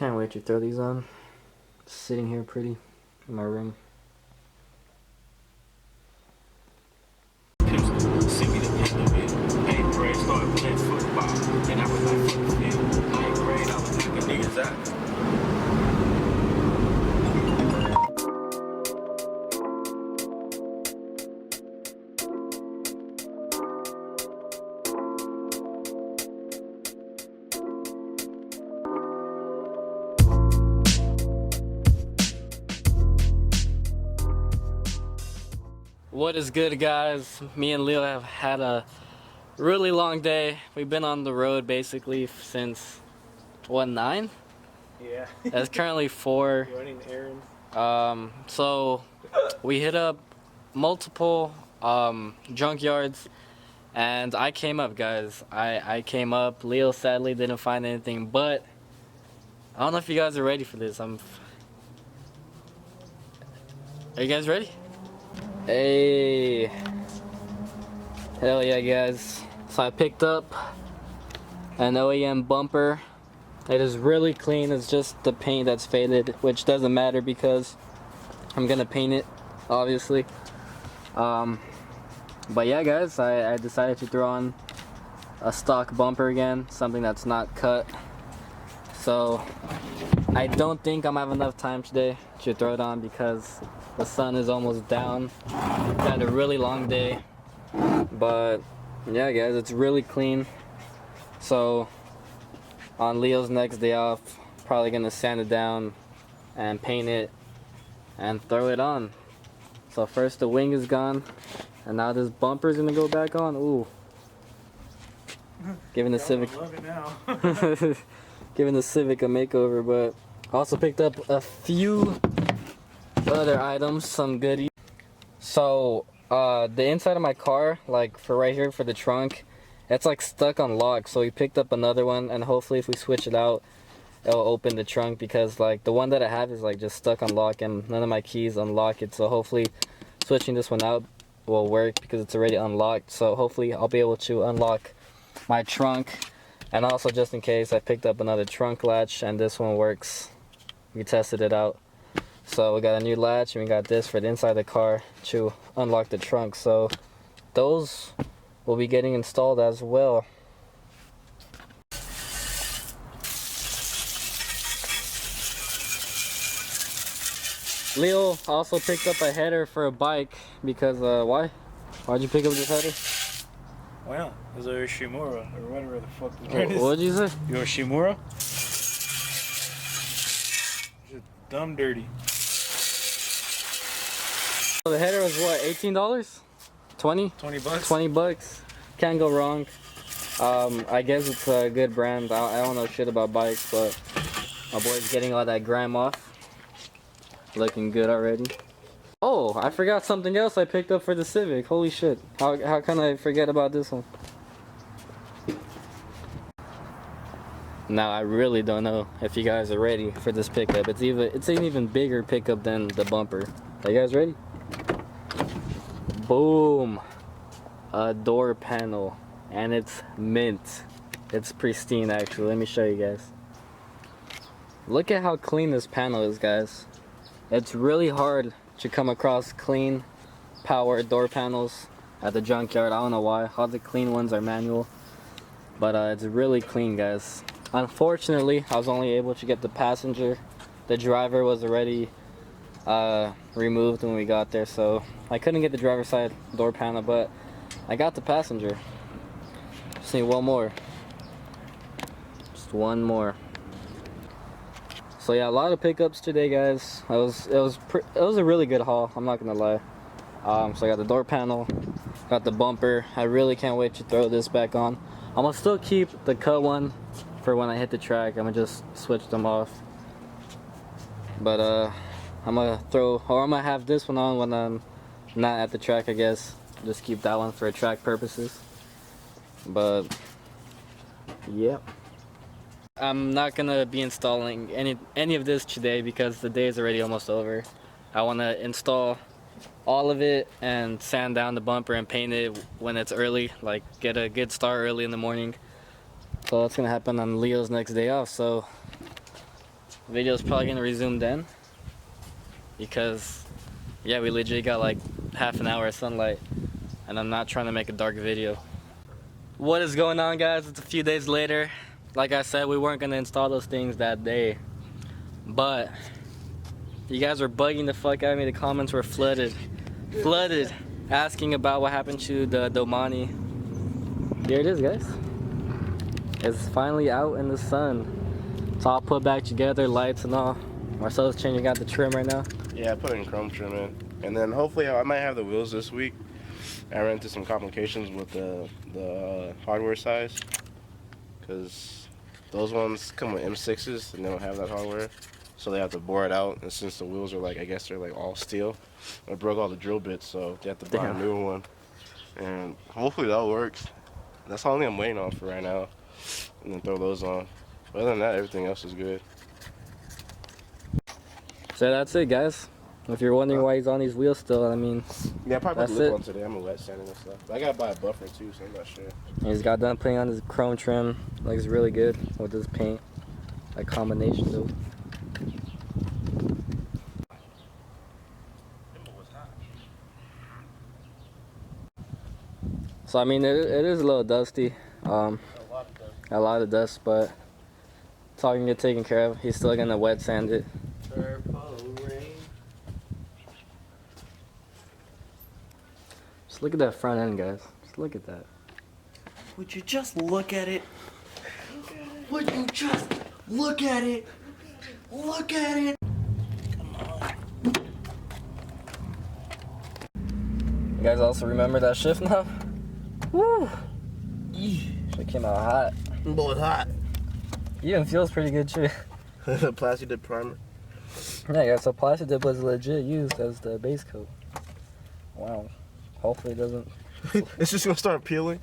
Can't wait to throw these on. Sitting here pretty in my room. Send me the picture of it. 8th grade, started playing football. And I was like, fuck the field. 9th grade, I was knocking niggas out. What is good, guys? Me and Leo have had a really long day. We've been on the road basically since, what, 9? Yeah. It's currently 4. Running errands. So we hit up multiple junkyards, and I came up, guys. I came up. Leo sadly didn't find anything, but I don't know if you guys are ready for this. Are you guys ready? Hey, hell yeah, guys. So I picked up an OEM bumper. It is really clean. It's just the paint that's faded, which doesn't matter because I'm gonna paint it, obviously. But yeah, guys, I decided to throw on a stock bumper again, something that's not cut. So I don't think I'm gonna have enough time today to throw it on because the sun is almost down. Had a really long day, but yeah, guys, it's really clean. So on Leo's next day off, probably gonna sand it down and paint it and throw it on. So first the wing is gone, and now this bumper is gonna go back on. Ooh, giving the Civic giving the Civic a makeover. But also picked up a few other items, some goodies. So the inside of my car, like for right here for the trunk, it's like stuck on lock. So we picked up another one, and hopefully if we switch it out, it'll open the trunk, because like the one that I have is like just stuck on lock and none of my keys unlock it. So hopefully switching this one out will work because it's already unlocked. So hopefully I'll be able to unlock my trunk. And also, just in case, I picked up another trunk latch, and this one works. We tested it out. So we got a new latch, and we got this for the inside of the car to unlock the trunk. So those will be getting installed as well. Leo also picked up a header for a bike because why? Why'd you pick up this header? Well, it was a Yoshimura, or whatever the fuck the brand is. What did you say? Yoshimura? Just dumb dirty. So the header was what, $18? 20? 20 bucks? 20 bucks. Can't go wrong. I guess it's a good brand. I don't know shit about bikes, but my boy's getting all that grime off. Looking good already. Oh, I forgot something else I picked up for the Civic. Holy shit. How can I forget about this one? Now I really don't know if you guys are ready for this pickup. It's an even bigger pickup than the bumper. Are you guys ready? Boom. A door panel, and it's mint. It's pristine actually. Let me show you guys. Look at how clean this panel is, guys. It's really hard to come across clean power door panels at the junkyard. I don't know why. All the clean ones are manual, but it's really clean, guys. Unfortunately, I was only able to get the passenger. The driver was already removed when we got there, so I couldn't get the driver's side door panel, but I got the passenger. Just need one more. Just one more. So yeah, a lot of pickups today, guys. It was a really good haul, I'm not gonna lie. So I got the door panel, got the bumper. I really can't wait to throw this back on. I'm gonna still keep the cut one for when I hit the track. I'm gonna just switch them off. But I'm gonna have this one on when I'm not at the track, I guess. Just keep that one for track purposes. But yeah, I'm not gonna be installing any of this today because the day is already almost over. I want to install all of it and sand down the bumper and paint it when it's early, like get a good start early in the morning. So that's gonna happen on Leo's next day off. So video's probably gonna resume then. Because, yeah, we legit got like half an hour of sunlight. And I'm not trying to make a dark video. What is going on, guys? It's a few days later. Like I said, we weren't gonna install those things that day. But you guys were bugging the fuck out of me. The comments were flooded. Asking about what happened to the Domani. Here it is, guys. It's finally out in the sun. It's all put back together, lights and all. Marcelo's changing out the trim right now. Yeah, I put in chrome trim in. And then hopefully I might have the wheels this week. I ran into some complications with the hardware size. Because those ones come with M6s and they don't have that hardware. So they have to bore it out. And since the wheels are like, I guess they're like all steel, I broke all the drill bits. So they have to buy a new one. And hopefully that works. That's the only thing I'm waiting on for right now. And then throw those on. But other than that, everything else is good. So that's it, guys. If you're wondering why he's on these wheels still, I mean, yeah, I probably put that's the lip it. on today. I'm a wet sanding and stuff. But I gotta buy a buffer too, so I'm not sure. He's got done putting on his chrome trim. Looks really good with this paint. That combination, though. So I mean, it is a little dusty. A lot of dust, but it's all gonna get taken care of. He's still gonna wet sand it. Just look at that front end, guys. Just look at that. Would you just look at it? Would you just look at it? Look at it! You guys also remember that shift now? Woo! Shit came out hot. Boy, it's hot. Even feels pretty good too. The plastic dip primer. Yeah, guys, so plastic dip was legit used as the base coat. Wow. Hopefully it doesn't. It's just gonna start peeling.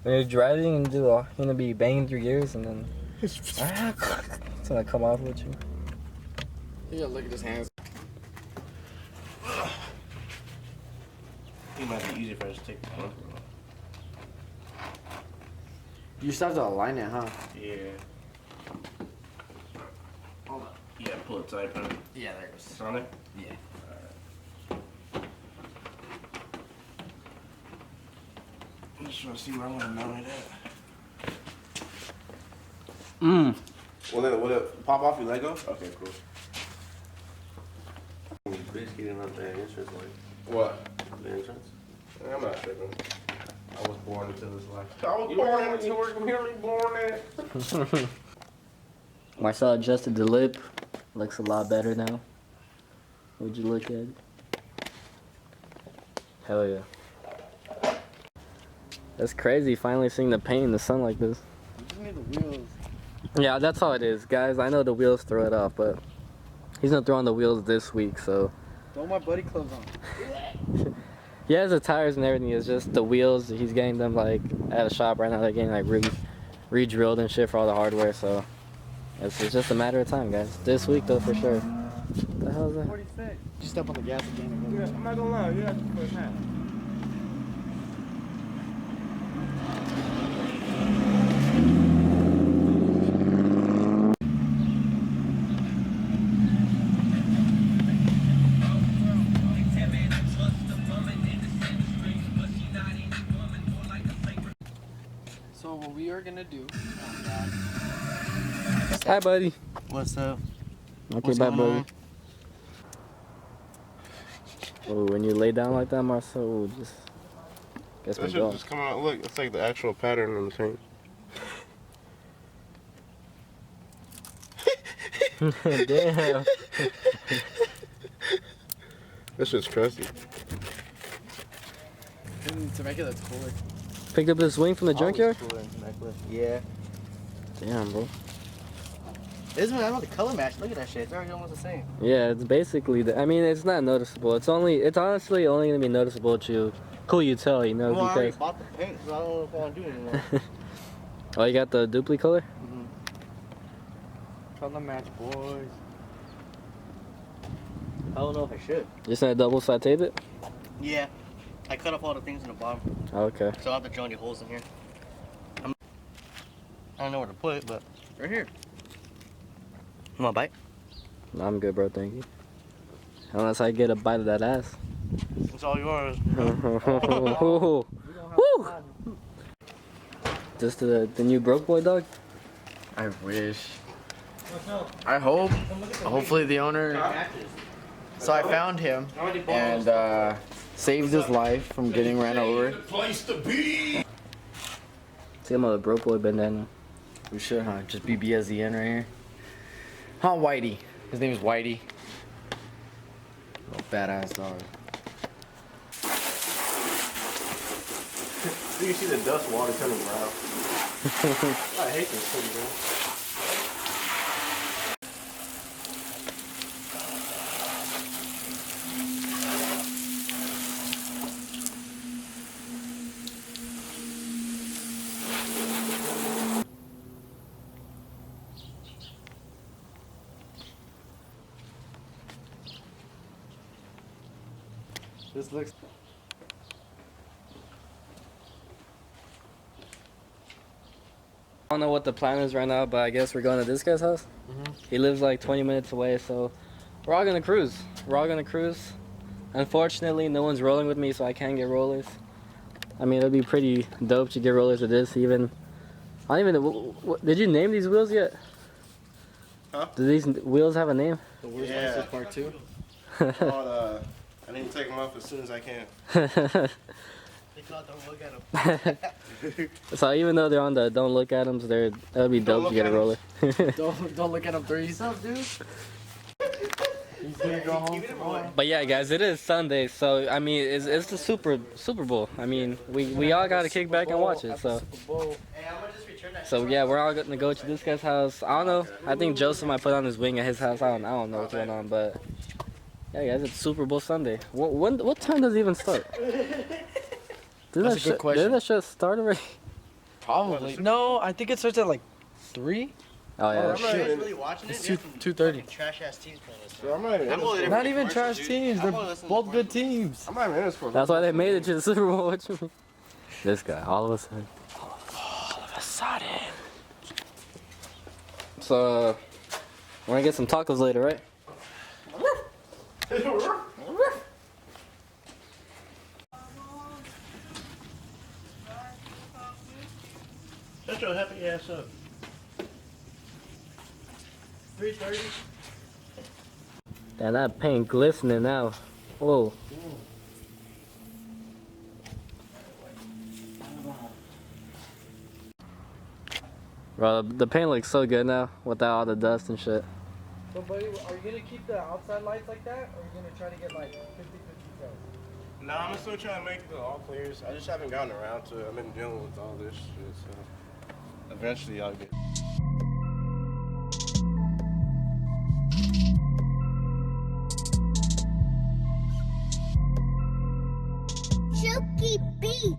When you're driving and you're gonna be banging through gears and then it's gonna come off with you. Yeah, look at his hands. It might be easier if I just take the bumper off. You still have to align it, huh? Yeah. Hold on. Yeah, pull it tight, put it. Yeah, there it goes. It's on there? Yeah. I'm just trying to see where I want to mount it at. Well, then will it pop off your Lego? Okay, cool. Basically, not the entrance like What? the entrance. I'm not tripping. I was born into this life. I was born into it. Really born in. Marcel adjusted the lip. Looks a lot better now. Would you look at it? Hell yeah. That's crazy finally seeing the paint in the sun like this. You just need the wheels. Yeah, that's all it is, guys. I know the wheels throw it off, but he's not throwing the wheels this week, so. Throw my buddy clothes on. He has the tires and everything. It's just the wheels. He's getting them like at a shop right now. They're getting like re-drilled and shit for all the hardware. So it's just a matter of time, guys. This week though, for sure. What the hell is that? 46. Just step on the gas again. Yeah, I'm not gonna lie. You have to put half. So what we are gonna do? Hi, buddy. What's up? Okay, What's bye, going buddy. on? Oh, when you lay down like that, Marcel, ooh, just guess That we're should going. just come out. Look, it's like the actual pattern on the paint. Damn. This shit's crusty. To make it that's cooler. Picked up this wing from the junkyard? Yeah. Damn, bro. This one, I want the color match. Look at that shit. It's already almost the same. Yeah, it's basically I mean, it's not noticeable. It's honestly only gonna be noticeable to who you tell, you know, Well, I already because. bought the paint, so I don't know if I want to do it anymore. Oh, you got the duplicate color? Color match, boys. I don't know if I should. Just gonna double side tape it? Yeah. I cut off all the things in the bottom, Oh, okay. so I have to drill any holes in here. I don't know where to put it, but right here. You want a bite? No, I'm good, bro. Thank you. Unless I get a bite of that ass. It's all yours. Woo! This the new broke boy dog? I wish. I hope. Hopefully the owner. So I found him and saved his life from getting ran over. See him with a broke boy bandana. We should, huh? Just BB as the end right here. Huh, Whitey. His name is Whitey. Little badass dog. You can see the dust water coming around. I hate this thing, bro. This looks. I don't know what the plan is right now, but I guess we're going to this guy's house. He lives like 20 minutes away, so we're all gonna cruise. Unfortunately, no one's rolling with me, so I can't get rollers. I mean, it'd be pretty dope to get rollers with this. Even I don't even know. Did you name these wheels yet? Huh? Do these wheels have a name? The worst Yeah. part 2. I need to take them off as soon as I can. Don't look at him. So even though they're on the don't look at them, that would be dope to get a roller. Don't look at him 3. What's up, dude? He's gonna go home tomorrow. But yeah, guys, it is Sunday, so I mean, it's the Super Bowl. I mean, we all got to kick back and watch it. So yeah, we're all gonna go to this guy's house. I don't know. I think Joseph might put on his wing at his house. I don't know what's going on, but yeah, guys, it's Super Bowl Sunday. What time does it even start? That's a good question. Did that shit start already? Probably. No, I think it starts at like 3. Oh yeah. I'm not even, Really watching It's it? 2:30. Trash ass teams playing this. I'm not even in this for, Not even trash teams. They're both good teams. I'm not even in this for. That's why they made it to the Super Bowl. What you mean? This guy, all of a sudden. So, we're gonna get some tacos later, right? Shut your happy ass up. 3:30. Damn, that paint glistening now. Whoa. Bro, the paint looks so good now without all the dust and shit. So, buddy, are you gonna keep the outside lights like that, or are you gonna try to get like 50-50 tails? No, I'm still trying to make the all clears. I just haven't gotten around to it. I've been dealing with all this shit, so eventually I'll get. Silky beat.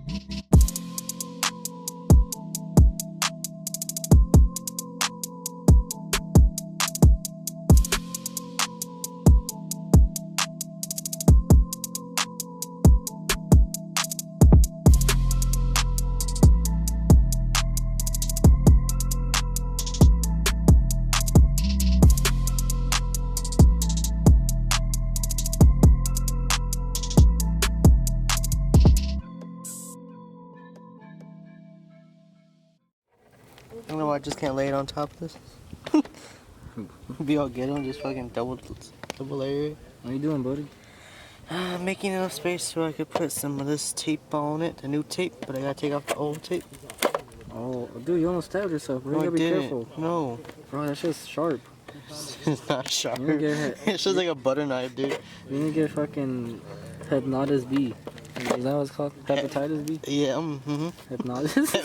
You know, I just can't lay it on top of this. Be all ghetto, just fucking double layer it. What are you doing, buddy? Making enough space so I could put some of this tape on it, the new tape, but I gotta take off the old tape. Oh, dude, you almost stabbed yourself, bro. You No, I gotta be didn't. careful. No, Bro, that shit's sharp. it's not sharp. You get hit. It's just like a butter knife, dude. You need to get fucking hepatitis B. Is that what it's called? Hepatitis B? Yeah, Hypnosis.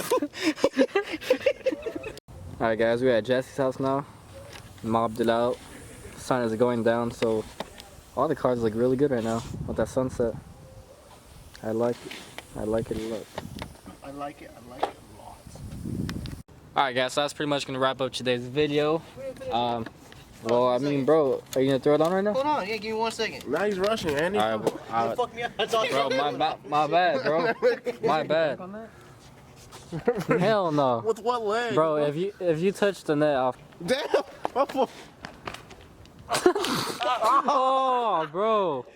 Alright guys, we're at Jesse's house now. Mobbed it out. Sun is going down, so all the cars look really good right now with that sunset. I like it. I like it a lot. I like it a lot. Alright guys, so that's pretty much gonna wrap up today's video. Well, I mean, bro, are you gonna throw it on right now? Hold on, yeah, give me 1 second. Now he's rushing, Andy. Alright, Fuck me up. That's all. bro, my bad, bro. My bad. Hell no. With what leg? Bro, if you touch the net, I'll Damn. Oh, bro.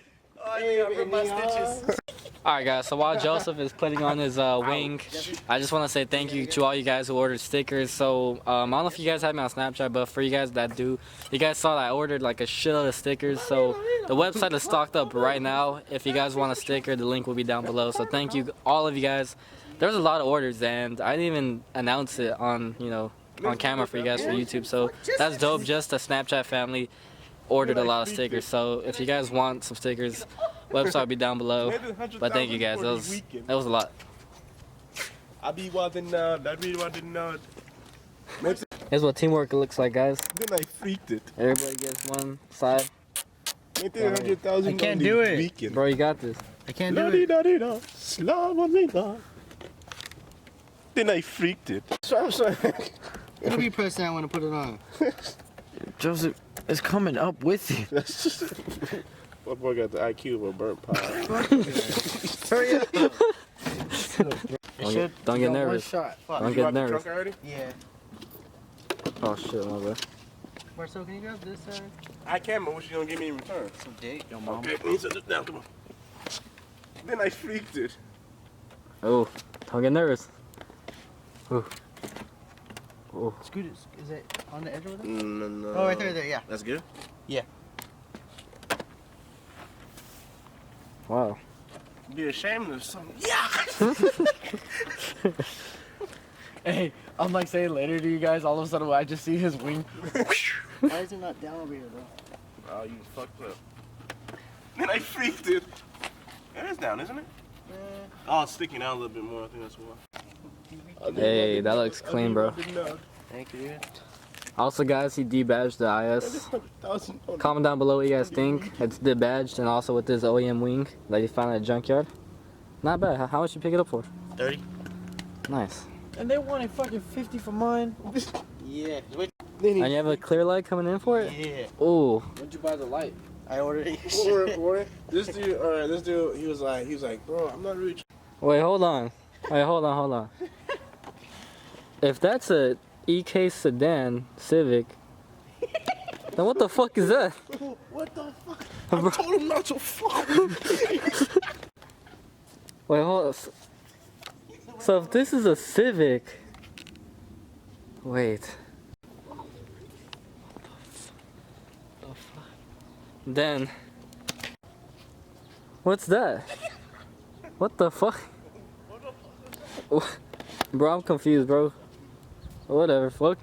stitches. Alright guys, so while Joseph is putting on his wing, I just want to say thank you to all you guys who ordered stickers. So I don't know if you guys have me on Snapchat, but for you guys that do, you guys saw that I ordered like a shitload of stickers. So the website is stocked up right now. If you guys want a sticker, the link will be down below. So thank you all of you guys. There's a lot of orders and I didn't even announce it on, you know, on camera for you guys for YouTube. So that's dope. Just a Snapchat family ordered a lot of stickers. So if you guys want some stickers, website will be down below. But thank you guys. That was a lot. I be wanting out. I be wanting out. Here's what teamwork looks like, guys. Then I freaked it. Everybody gets one side. I can't do it. Bro, you got this. I can't do it. Then I freaked it. So I'm saying. It'll be pressed down when I put it on. Joseph is coming up with you. My boy got the IQ of a burnt pie. Hurry up. Don't get nervous. Shot. Fuck. Don't get nervous. Already? Yeah. Oh shit, my bad. Marcel, can you grab this side? I can, but what you gonna give me in return? Some dick. Yo, mom. Okay, please sit down. Come on. Then I freaked it. Oh, don't get nervous. Oh. Oh. Scoot it. Is it on the edge over there? No. Oh, right there, yeah. That's good? Yeah. Wow. Be ashamed of something. Hey, I'm like saying later to you guys, all of a sudden I just see his wing. Why is it not down over here, though? Oh, you fucked up. Then I freaked it. It is down, isn't it? Oh, it's sticking out a little bit more. I think that's why. Hey, that looks clean, bro. Thank you. Also, guys, he debadged the IS. Comment down below what you guys think. It's debadged and also with this OEM wing that you found at a junkyard. Not bad. How much you pick it up for? 30. Nice. And they wanted fucking 50 for mine. Yeah. Wait. And you have a clear light coming in for it? Yeah. Ooh. When'd you buy the light? I ordered it. This dude, he was like, bro, I'm not really. Wait, hold on. Hold on. If that's a EK sedan Civic, then what the fuck is that? What the fuck? I told him not to fuck. Wait, hold on. So if this is a Civic, wait. Then, what's that? What the fuck? Bro, I'm confused, bro. Whatever, fuck.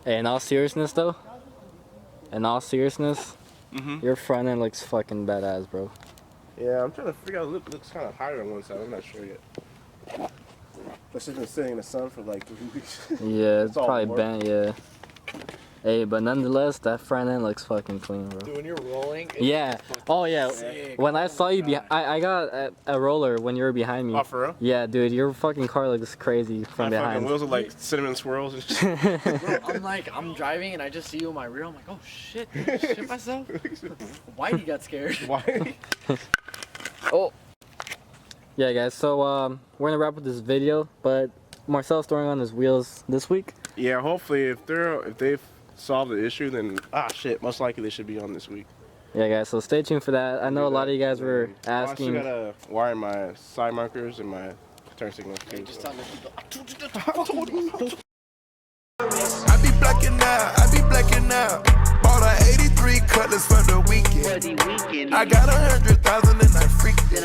Hey, in all seriousness though, your front end looks fucking badass, bro. Yeah, I'm trying to figure out. It looks kind of higher on one side. I'm not sure yet. But she's been sitting in the sun for like 3 weeks. Yeah, it's all probably warped. bent, yeah. Hey, but nonetheless, that front end looks fucking clean, bro. Dude, when you're rolling, Yeah. Oh yeah. sick. When I saw you, I got a roller when you were behind me. Oh, for real? Yeah, dude, your fucking car looks crazy from My fucking behind. wheels are like cinnamon swirls and shit. I'm driving and I just see you in my rear. I'm like, oh shit, did I shit myself? Whitey got scared. Why? Oh. Yeah, guys. So we're gonna wrap up this video, but Marcel's throwing on his wheels this week. Yeah, hopefully if they've solved the issue, then shit, most likely they should be on this week. Yeah, guys. So stay tuned for that. I know a lot of you guys were asking. I still gotta wire my side markers and my turn signals too. Just tell the people. I be blacking out. Bought a 83 Cutlass for the weekend. I got 100,000 and I freaked it.